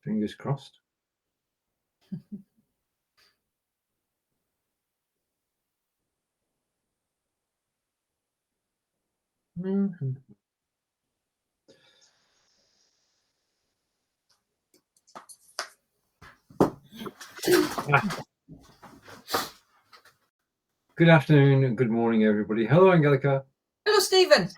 Fingers crossed. Mm-hmm. Good afternoon and good morning, everybody. Hello, Angelika. Hello, Stephen.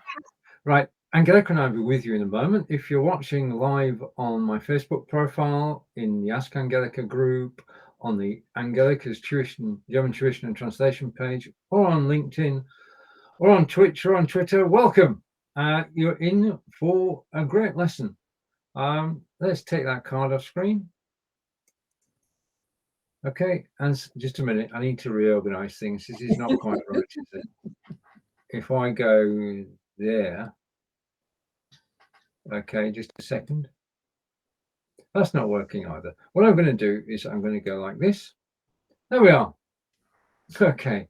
Right, Angelika and I will be with you in a moment. If you're watching live on my Facebook profile, in the Ask Angelika group, on the Angelika's German tuition and translation page, or on LinkedIn, or on Twitch, or on Twitter, welcome. You're in for a great lesson. Let's take that card off screen. Okay, and just a minute, I need to reorganize things. This is not quite right, is it? If I go there, okay, just a second. That's not working either. What I'm going to do is I'm going to go like this. There we are. Okay,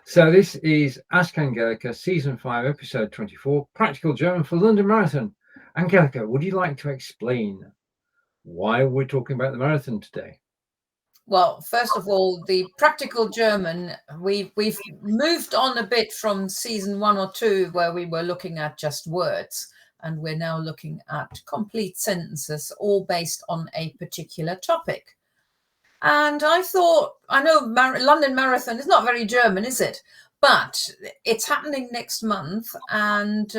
so this is Ask Angelika, Season 5, Episode 24, Practical German for London Marathon. Angelika, would you like to explain why we're talking about the marathon today? Well, first of all, the practical German, we've moved on a bit from season 1 or 2, where we were looking at just words, and we're now looking at complete sentences, all based on a particular topic. And I thought, I know London Marathon is not very German, is it? But it's happening next month, and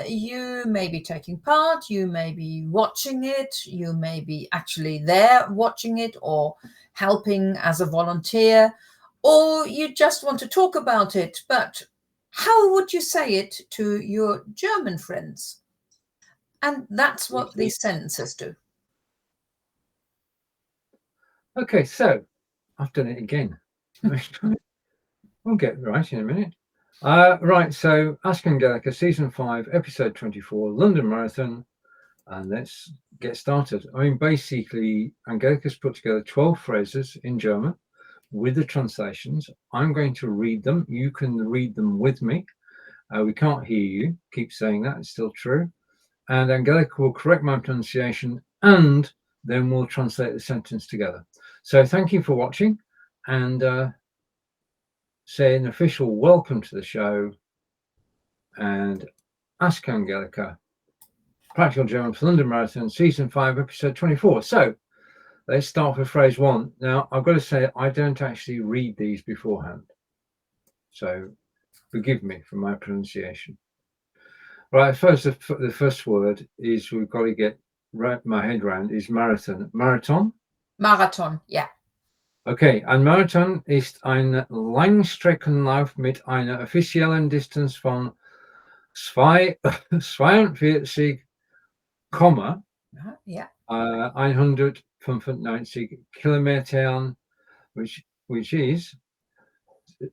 you may be taking part, you may be watching it, you may be actually there watching it or helping as a volunteer, or you just want to talk about it. But how would you say it to your German friends? And that's what these sentences do. Okay, so I've done it again. We'll get right in a minute. Right, so Ask Angelika, Season 5, Episode 24, London Marathon, and let's get started. I mean, basically, Angelika's put together 12 phrases in German with the translations. I'm going to read them. You can read them with me. We can't hear you. Keep saying that. It's still true. And Angelika will correct my pronunciation, and then we'll translate the sentence together. So thank you for watching, and say an official welcome to the show, and Ask Angelika, Practical German for London Marathon, Season 5, Episode 24. So let's start with phrase 1. Now, I've got to say, I don't actually read these beforehand, so forgive me for my pronunciation. Right, first, the first word is, we've got to get my head around, is marathon. Marathon? Marathon, yeah. Okay, ein Marathon ist ein Langstreckenlauf mit einer offiziellen Distanz von 42, Yeah. 195 Kilometern, which is, this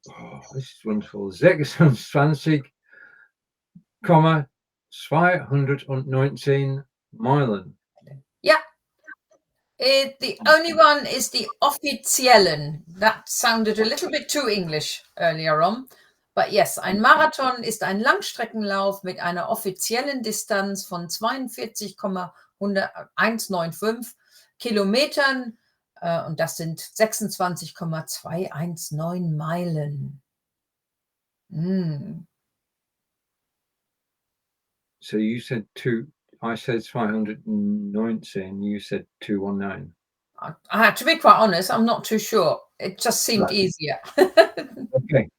is wonderful, 26,219 Meilen. Yeah. The only one is the offiziellen. That sounded a little bit too English earlier on. But yes, ein Marathon ist ein Langstreckenlauf mit einer offiziellen Distanz von 42,195 Kilometern. Und das sind 26,219 Meilen. So you said I said 519, you said 219. To be quite honest, I'm not too sure. It just seemed easier. Okay,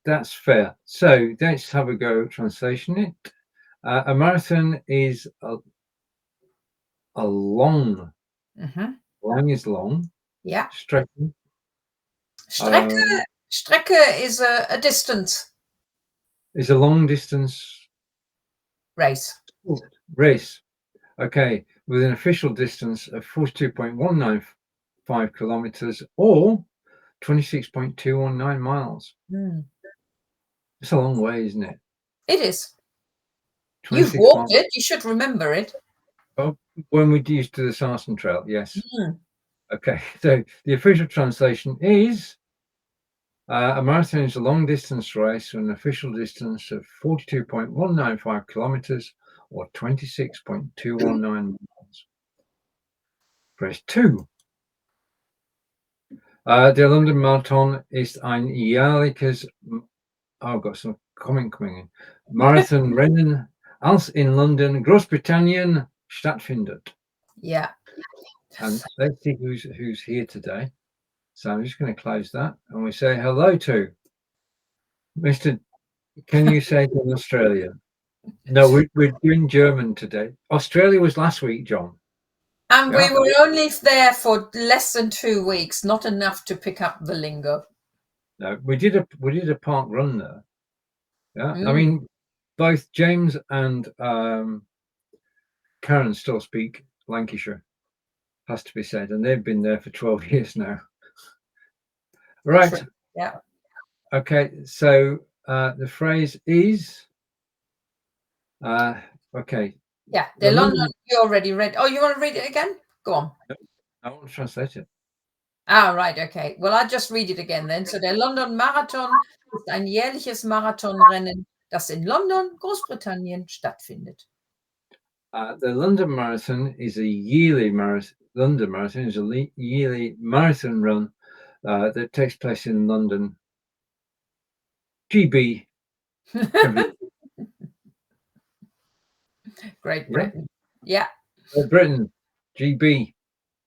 that's fair. So let's have a go at translation it. A marathon is a long. Long is long. Yeah. Strecke. Strecke is a distance. Is a long distance race. Okay, with an official distance of 42.195 kilometers or 26.219 miles. It's a long way, isn't it? It is. You've walked it. You should remember it. Oh, when we used to the Sarsen Trail, yes. Okay, so the official translation is a marathon is a long distance race with an official distance of 42.195 kilometers or 26.219 miles. Press 2. Der London Marathon ist ein jährliches, I've got some comment coming in, Marathonrennen, als in London, Großbritannien stattfindet. Yeah. And let's see who's here today. So I'm just going to close that and we say hello to Mr. Can you say it in Australia? No, we're doing German today. Australia was last week, John. And Yeah. we were only there for less than 2 weeks, not enough to pick up the lingo. No, we did a park run there. Yeah, I Mm. mean, both James and Karen still speak Lancashire, has to be said, and they've been there for 12 years now. Right. True. Yeah. Okay, so the phrase is okay. Yeah. The London, you already read. Oh, you want to read it again? Go on. I want to translate it. Ah, right. Okay. Well, I'll just read it again then. So, der London Marathon ist ein jährliches Marathonrennen, das in London, Großbritannien stattfindet. The London Marathon is a yearly marathon. London Marathon is a yearly marathon run that takes place in London. GB. Great Britain. Yeah. Britain. GB.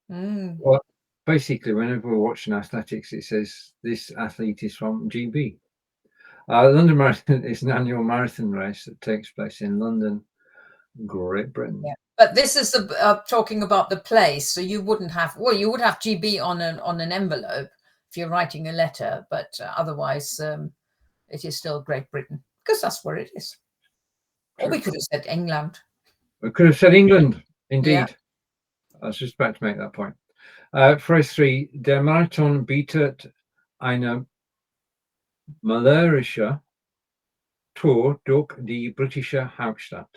Mm. Well, basically, whenever we're watching athletics, it says this athlete is from GB. London Marathon is an annual marathon race that takes place in London, Great Britain. Yeah. But this is the talking about the place, so you wouldn't have. Well, you would have GB on an envelope if you're writing a letter, but otherwise, it is still Great Britain because that's where it is. Or we could have said England. We could have said England, indeed. Yeah. I was just about to make that point. Phrase 3: Der Marathon bietet eine malerische Tour durch die britische Hauptstadt.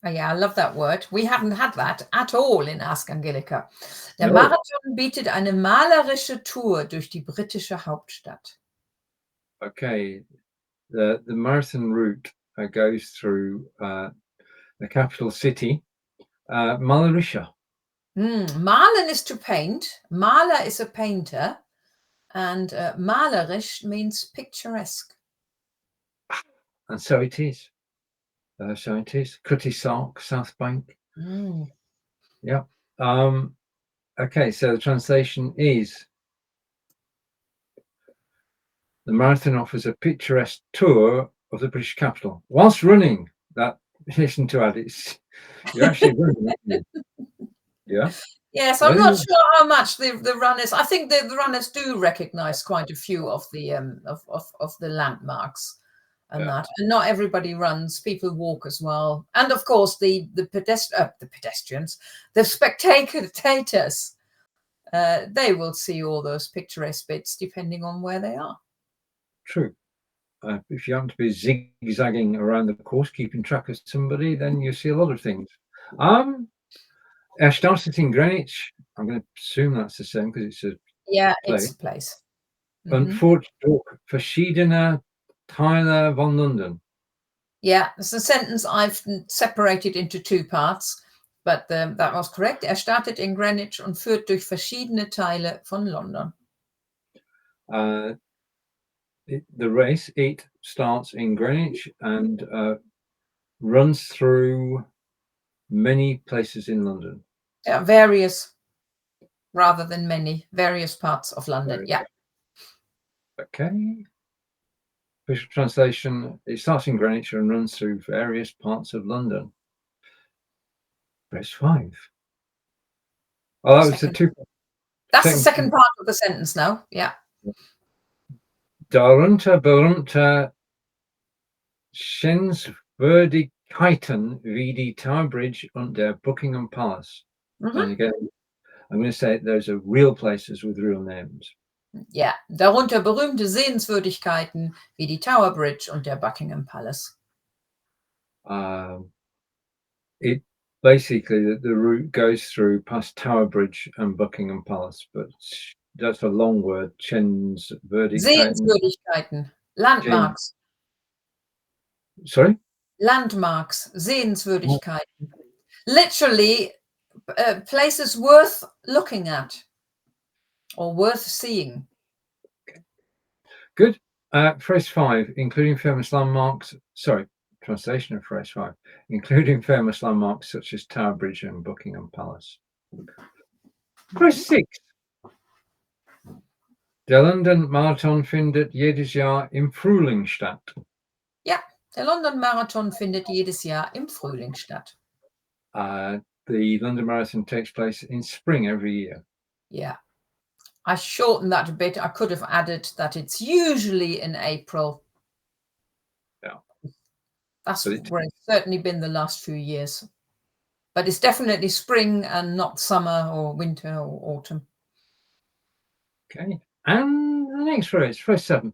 Oh, yeah, I love that word. We haven't had that at all in Ask Angelika. Der No. Marathon bietet eine malerische Tour durch die britische Hauptstadt. Okay, the marathon route goes through the capital city, malerische. Malen is to paint. Maler is a painter. And malerisch means picturesque. And so it is. Cutty Sark, South Bank. Yeah. Okay, so the translation is: the marathon offers a picturesque tour of the British capital. Whilst running, that listen to add, you're actually running, aren't you? Yeah. Yes, I'm not sure how much the runners. I think the runners do recognise quite a few of the of the landmarks and that. And not everybody runs. People walk as well. And of course, the pedestrians, the spectators, they will see all those picturesque bits depending on where they are. True. If you happen to be zigzagging around the course, keeping track of somebody, then you see a lot of things. Started in Greenwich. I'm going to assume that's the same because it's a place. It's a place. And führt durch verschiedene Teile von London. Yeah, it's a sentence I've separated into 2 parts, but that was correct. Startet in Greenwich und führt durch verschiedene Teile von London. The race, it starts in Greenwich and runs through many places in London. Yeah, various, rather than many, various parts of London. Yeah. Okay. Official translation: it starts in Greenwich and runs through various parts of London. Press 5. Oh, that was the 2. That's the second part of the sentence now. Yeah. Darunter, berühmte Sehenswürdigkeiten wie die Tower Bridge und der Buckingham Palace. And again, I'm going to say those are real places with real names. Yeah, darunter berühmte Sehenswürdigkeiten wie die Tower Bridge und der Buckingham Palace. It basically the route goes through past Tower Bridge and Buckingham Palace, but that's a long word. Sehenswürdigkeiten, Landmarks. Sorry? Landmarks, Sehenswürdigkeiten. Literally, places worth looking at or worth seeing. Good. Phrase 5, including famous landmarks. Sorry, translation of phrase 5, including famous landmarks such as Tower Bridge and Buckingham Palace. Phrase 6. Der London Marathon findet jedes Jahr im Frühling statt. Ja, der London Marathon findet jedes Jahr im Frühling statt. The London Marathon takes place in spring every year. Yeah. I shortened that a bit. I could have added that it's usually in April. Yeah. That's where it's certainly been the last few years. But it's definitely spring and not summer or winter or autumn. Okay. And the next phrase, phrase 7.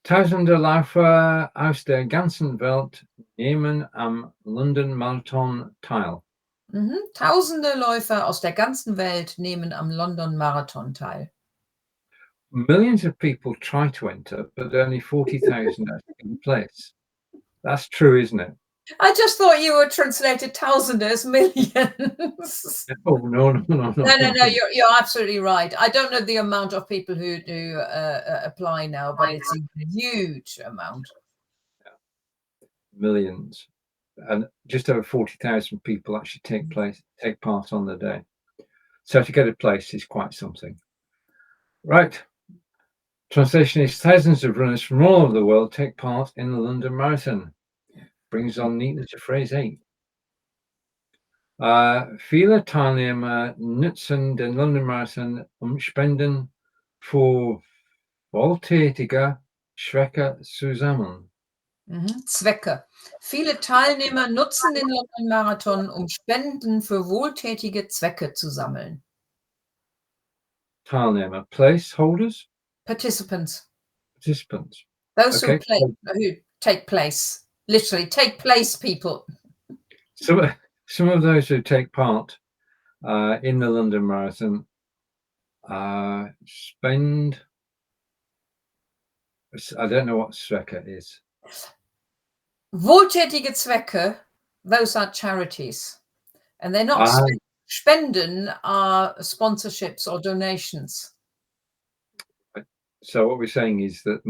Tausende Läufer aus der ganzen Welt nehmen am London Marathon teil. Tausende Läufer aus der ganzen Welt nehmen am London Marathon teil. Millions of people try to enter, but only 40,000 are in place. That's true, isn't it? I just thought you were translated Tausende as millions. Oh, no. No, you're absolutely right. I don't know the amount of people who do apply now, but it's a huge amount. Yeah. Millions. And just over 40,000 people actually take part on the day. So to get a place is quite something. Right. Translation is thousands of runners from all over the world take part in the London Marathon. Brings on neatly to phrase 8. Viele Teilnehmer nutzen den London Marathon spenden für wohltätige Zwecke zu sammeln. Zwecke. Viele Teilnehmer nutzen den London Marathon, Spenden für wohltätige Zwecke zu sammeln. Teilnehmer, placeholders? Participants. Those Okay. who take place. Literally, take place people. Some of those who take part in the London Marathon spend. I don't know what Zwecke is. Wohltätige Zwecke, those are charities. And they're not Spenden are sponsorships or donations. So what we're saying is that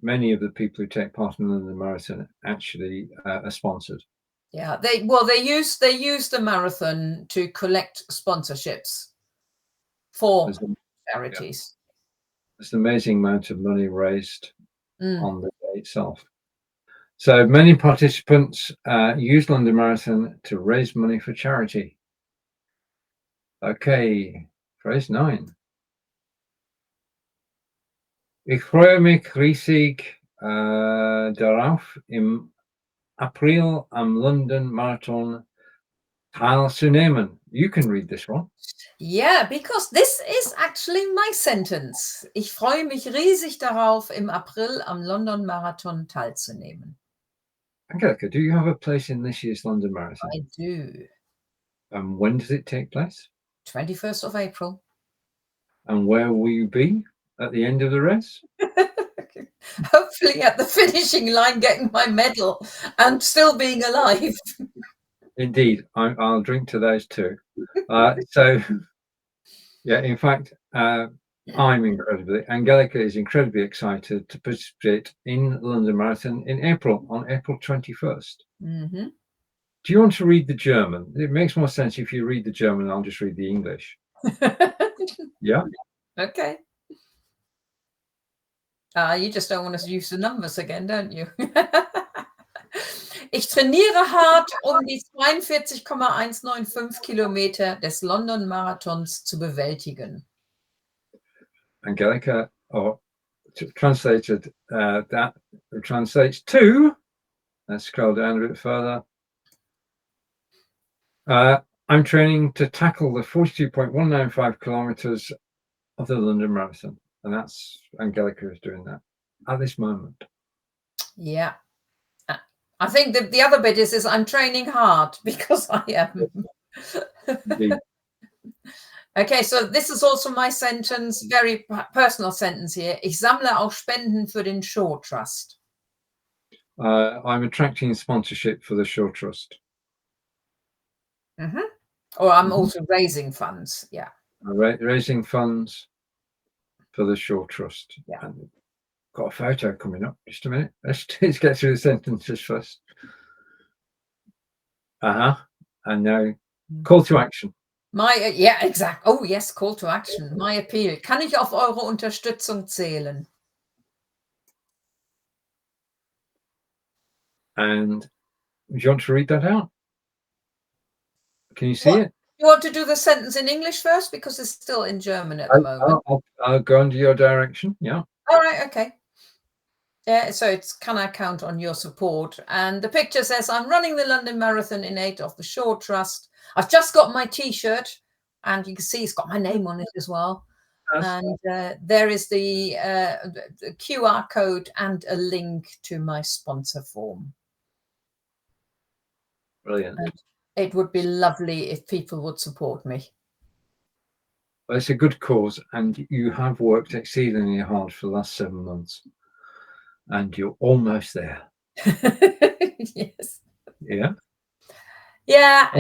many of the people who take part in the London Marathon actually are sponsored. Yeah, they use the marathon to collect sponsorships for charities. There's an amazing amount of money raised on the day itself. So many participants use London Marathon to raise money for charity. Okay, phrase 9. Ich freue mich riesig darauf, im April am London Marathon teilzunehmen. You can read this one. Yeah, because this is actually my sentence. Ich freue mich riesig darauf, im April am London Marathon teilzunehmen. Angelika, do you have a place in this year's London Marathon? I do. When does it take place? 21st of April. And where will you be at the end of the race? Hopefully at the finishing line, getting my medal and still being alive. Indeed, I'll drink to those too. So, yeah, in fact, Angelika is incredibly excited to participate in London Marathon in April, on April 21st. Mm-hmm. Do you want to read the German? It makes more sense if you read the German. I'll just read the English. Yeah. Okay. You just don't want to use the numbers again, don't you? Ich trainiere hart, die 42,195 Kilometer des London Marathons zu bewältigen. Angelika, translated, that translates to, let's scroll down a bit further. I'm training to tackle the 42.195 kilometers of the London Marathon. And that's Angelika is doing that at this moment. Yeah. I think the other bit is I'm training hard because I am. Okay, so this is also my sentence, very personal sentence here. Ich sammle auch Spenden für den Shaw Trust. I'm attracting sponsorship for the Shaw Trust. Mhm. Or I'm Mhm. also raising funds. Yeah. Raising funds for the Shore Trust. Yeah. And got a photo coming up. Just a minute. Let's get through the sentences first. And now call to action. Ja, exakt. Oh, yes, call to action. My appeal. Kann ich auf eure Unterstützung zählen? And do you want to read that out? Can you see What? it? You want to do the sentence in English first because it's still in German at the moment. I'll go under your direction. Yeah. All right. Okay. Yeah, so it's can I count on your support? And the picture says, I'm running the London Marathon in aid of the Shore Trust. I've just got my T-shirt, and you can see it's got my name on it as well. And there is the QR code and a link to my sponsor form. Brilliant. And it would be lovely if people would support me. Well, it's a good cause, and you have worked exceedingly hard for the last 7 months, and you're almost there. Yes. Yeah. Yeah.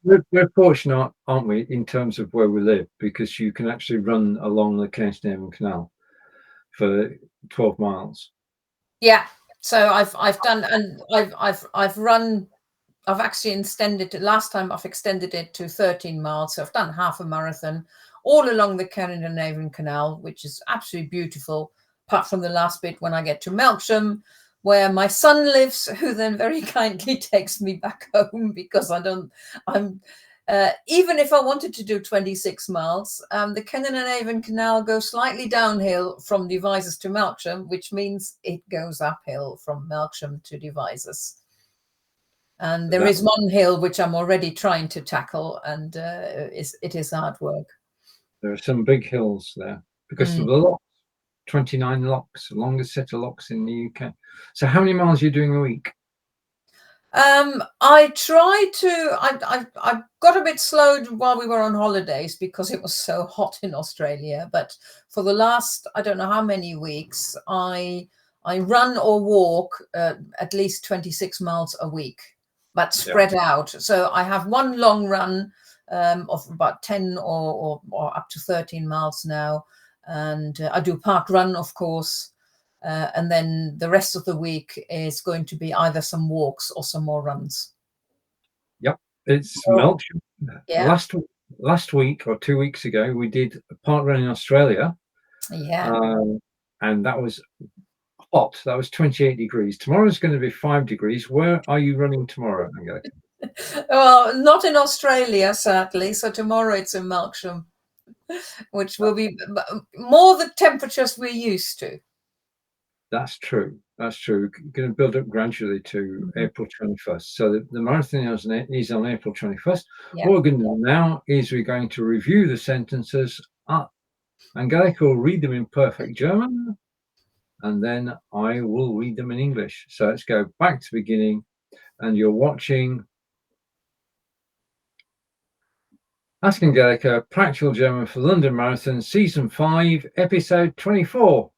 We're fortunate, aren't we, in terms of where we live, because you can actually run along the Kilometern Canal for 12 miles. Yeah. So I've done, and I've run. I've actually extended it. Last time I've extended it to 13 miles. So I've done half a marathon all along the Kilometern Canal, which is absolutely beautiful. Apart from the last bit when I get to Melksham, where my son lives, who then very kindly takes me back home because even if I wanted to do 26 miles, the Kilometern Canal goes slightly downhill from Devizes to Melksham, which means it goes uphill from Melksham to Devizes. And there is one hill which I'm already trying to tackle, and it is hard work. There are some big hills there because of the locks, 29 locks, the longest set of locks in the UK. So how many miles are you doing a week? I try to. I got a bit slowed while we were on holidays because it was so hot in Australia. But for the last, I don't know how many weeks, I run or walk at least 26 miles a week, but spread out. So I have one long run of about 10 or up to 13 miles now, and I do park run, of course. And then the rest of the week is going to be either some walks or some more runs. Yep, it's Melksham. Yeah. Last week or 2 weeks ago, we did a park run in Australia. Yeah. And that was hot. That was 28 degrees. Tomorrow's going to be 5 degrees. Where are you running tomorrow, Angelika? Well, not in Australia, sadly. So tomorrow it's in Melksham, which will be more the temperatures we're used to. That's true. That's true. Going to build up gradually to April 21st. So the marathon is on April 21st. Yeah. What we're going to do now is we're going to review the sentences. Angelika will read them in perfect German, and then I will read them in English. So let's go back to the beginning, and you're watching Ask Angelika, Practical German for London Marathon, Season 5, Episode 24.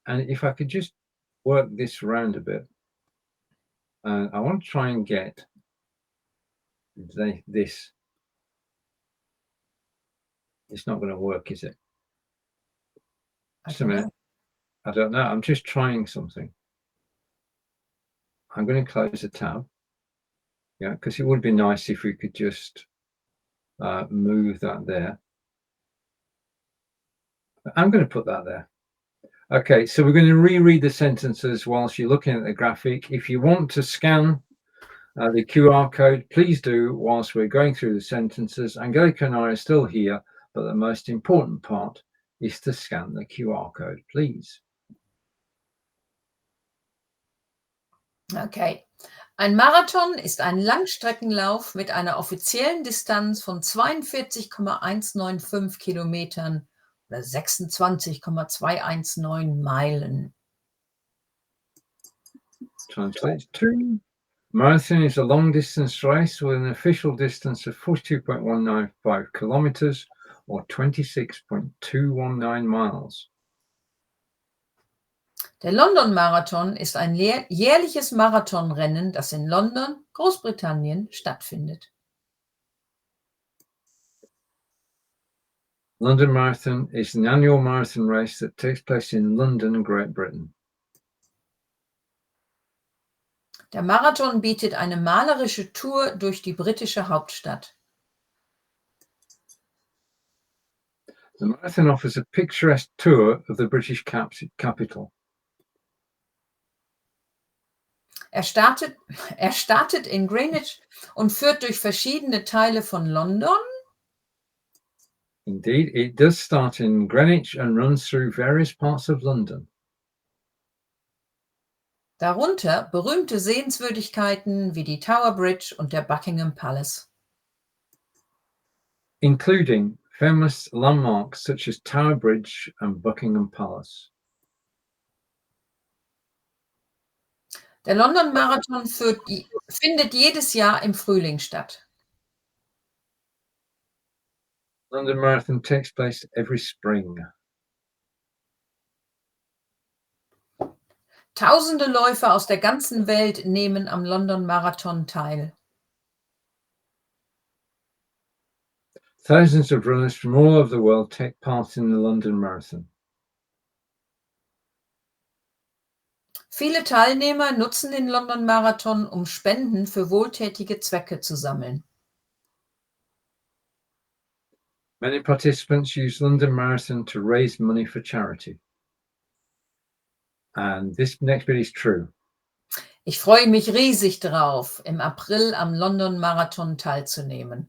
And if I could just work this round a bit, I want to try and get this. It's not going to work, is it? Just a minute. I don't know. I'm just trying something. I'm going to close the tab. Yeah, because it would be nice if we could just move that there. I'm going to put that there. Okay, so we're going to reread the sentences whilst you're looking at the graphic. If you want to scan the QR code, please do whilst we're going through the sentences. Angelika and I are still here, but the most important part is to scan the QR code, please. Okay. Ein Marathon ist ein Langstreckenlauf mit einer offiziellen Distanz von 42,195 Kilometern oder 26,219 Meilen. Translates to marathon is a long distance race with an official distance of 42.195 kilometers or 26.219 miles. Der London Marathon ist ein jährliches Marathonrennen, das in London, Großbritannien, stattfindet. London Marathon is an annual marathon race that takes place in London, Great Britain. Der Marathon bietet eine malerische Tour durch die britische Hauptstadt. The marathon offers a picturesque tour of the British capital. Er startet in Greenwich und führt durch verschiedene Teile von London. Indeed, it does start in Greenwich and runs through various parts of London. Darunter berühmte Sehenswürdigkeiten wie die Tower Bridge und der Buckingham Palace. Including famous landmarks such as Tower Bridge and Buckingham Palace. Der London Marathon findet jedes Jahr im Frühling statt. London Marathon takes place every spring. Tausende Läufer aus der ganzen Welt nehmen am London Marathon teil. Thousands of runners from all over the world take part in the London Marathon. Viele Teilnehmer nutzen den London Marathon, um Spenden für wohltätige Zwecke zu sammeln. Many participants use London Marathon to raise money for charity. And this next bit is true. Ich freue mich riesig drauf, im April am London Marathon teilzunehmen.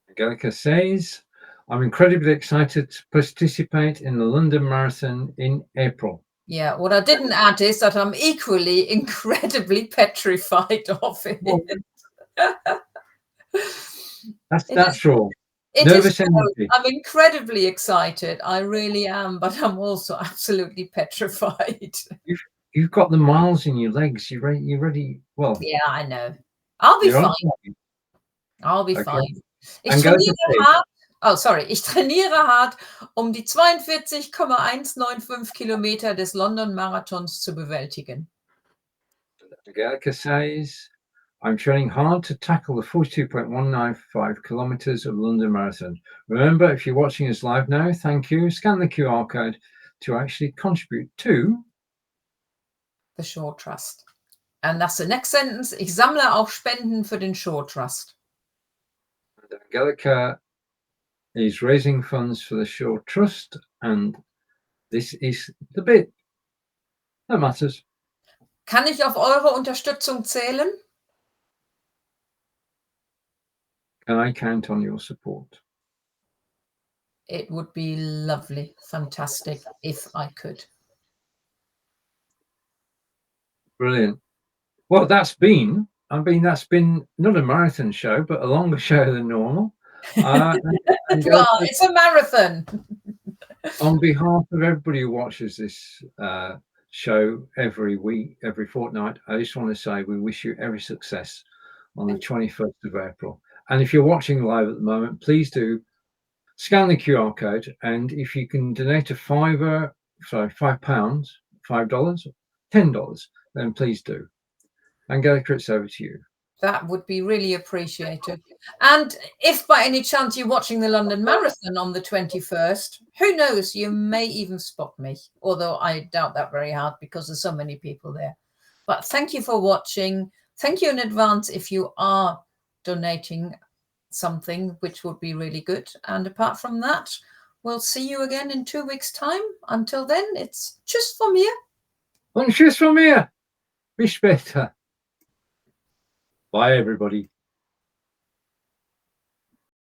Angelika says, I'm incredibly excited to participate in the London Marathon in April. Yeah, what I didn't add is that I'm equally incredibly petrified of it. That's natural. It Nervous is. energy. I'm incredibly excited. I really am, but I'm also absolutely petrified. You've got the miles in your legs. You're ready. Well, Yeah, I know. I'll be fine. I'll be fine. Ich trainiere hart, um die 42,195 Kilometer des London Marathons zu bewältigen. Angelika says, I'm training hard to tackle the 42.195 kilometers of London Marathon. Remember, if you're watching us live now, thank you. Scan the QR code to actually contribute to the Shore Trust. And that's the next sentence. Ich sammle auch Spenden für den Shore Trust. And Angelika is raising funds for the Shore Trust, and this is the bit that matters. Kann ich auf eure Unterstützung zählen? Can I count on your support? It would be lovely, fantastic if I could. Brilliant. Well, that's been not a marathon show, but a longer show than normal. Well, it's a marathon. On behalf of everybody who watches this show every week, every fortnight, I just want to say we wish you every success on the 21st of April. And if you're watching live at the moment, please do scan the QR code. And if you can donate £5, $5, $10, then please do. Angelika, it's over to you. That would be really appreciated. And if by any chance you're watching the London Marathon on the 21st, who knows, you may even spot me, although I doubt that very hard because there's so many people there. But thank you for watching. Thank you in advance if you are donating something, which would be really good. And apart from that, we'll see you again in 2 weeks' time. Until then, it's tschüss von mir. Und tschüss von mir. Bis später. Bye, everybody.